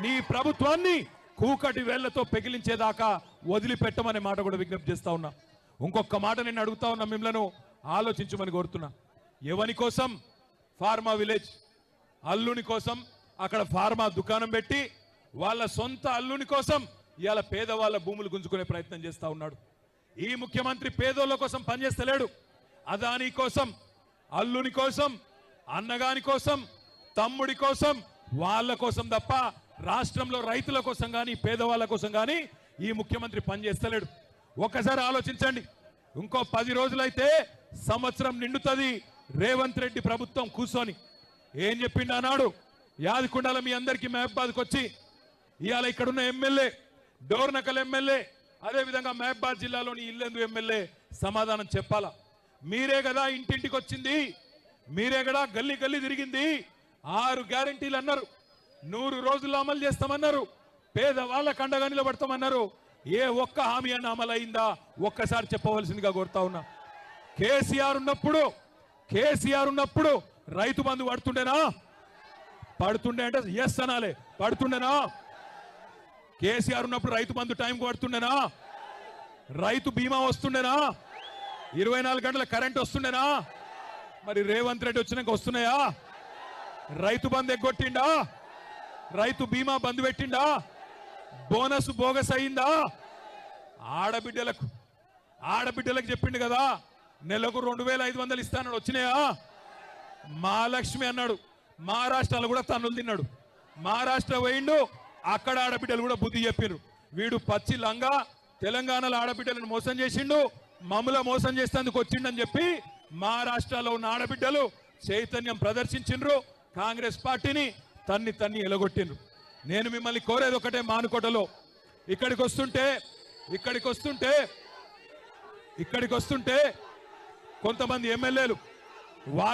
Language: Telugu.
నీ ప్రభుత్వాన్ని కూకటి వేళ్లతో పెగిలించేదాకా వదిలిపెట్టమనే మాట కూడా విజ్ఞప్తి చేస్తా ఉన్నా. ఇంకొక మాట నేను అడుగుతా ఉన్నా, మిమ్మల్ని ఆలోచించమని కోరుతున్నా. ఎవని కోసం? ఫార్మా విలేజ్ అల్లుని కోసం అక్కడ ఫార్మా దుకాణం పెట్టి వాళ్ళ సొంత అల్లుని కోసం ఇవాళ పేదవాళ్ళ భూములు గుంజుకునే ప్రయత్నం చేస్తా ఉన్నాడు. ఈ ముఖ్యమంత్రి పేదోళ్ళ కోసం పనిచేస్తలేడు. అదాని కోసం, అల్లుని కోసం, అన్నగాని కోసం, తమ్ముడి కోసం, వాళ్ళ కోసం తప్ప రాష్ట్రంలో రైతుల కోసం కానీ పేదవాళ్ళ కోసం కానీ ఈ ముఖ్యమంత్రి పనిచేస్తలేడు. ఒక్కసారి ఆలోచించండి. ఇంకో 10 రోజులైతే సంవత్సరం నిండుతుంది రేవంత్ రెడ్డి ప్రభుత్వం కూర్చొని. ఏం చెప్పిండు అన్నాడు? యాదకుండాల మీ అందరికీ మహబాద్కి వచ్చి ఇవాళ ఇక్కడున్న ఎమ్మెల్యే, డోర్నకల్ ఎమ్మెల్యే, అదేవిధంగా మహబాద్ జిల్లాలోని ఇల్లెందు ఎమ్మెల్యే సమాధానం చెప్పాలా. మీరే కదా ఇంటింటికి వచ్చింది, మీరే కదా గల్లీ గల్లీ తిరిగింది, 6 గ్యారంటీలు అన్నారు, 100 రోజుల్లో అమలు చేస్తామన్నారు, పేదవాళ్ళకు అండగా నిలబడతామన్నారు. ఏ ఒక్క హామీ అన్న అమలైందా? ఒక్కసారి చెప్పవలసిందిగా కోరుతా ఉన్నా. కేసీఆర్ ఉన్నప్పుడు రైతు బంధు పడుతుండేనా? పడుతుండే అంటే ఎస్ అనాలే. పడుతుండేనా? కేసీఆర్ ఉన్నప్పుడు రైతు బంధు టైంకి పడుతుండేనా? రైతు బీమా వస్తుండేనా? 24 గంటల కరెంట్ వస్తుండేనా? మరి రేవంత్ రెడ్డి వచ్చినాక వస్తున్నాయా? రైతు బంధు ఎగ్గొట్టిండా? రైతు బీమా బంధు పెట్టిండా? బోనస్ బోగస్ అయిందా? ఆడబిడ్డలకు చెప్పిండు కదా నెలకు 2500 ఇస్తానని వచ్చినాయా? మహాలక్ష్మి అన్నాడు. మహారాష్ట్రలో కూడా తన్నులు తిన్నాడు. మహారాష్ట్ర పోయిండు, అక్కడ ఆడబిడ్డలు కూడా బుద్ధి చెప్పిరు. వీడు పచ్చి లంగా తెలంగాణలో ఆడబిడ్డలను మోసం చేసిండు, మమ్మల మోసం చేసేందుకు వచ్చిండని చెప్పి మహారాష్ట్రలో ఉన్న ఆడబిడ్డలు చైతన్యం ప్రదర్శించిండ్రు, కాంగ్రెస్ పార్టీని తన్ని ఎలగొట్టిండ్రు. నేను మిమ్మల్ని కోరేది ఒకటే, మానుకోటలో ఇక్కడికి వస్తుంటే కొంతమంది ఎమ్మెల్యేలు వాళ్ళు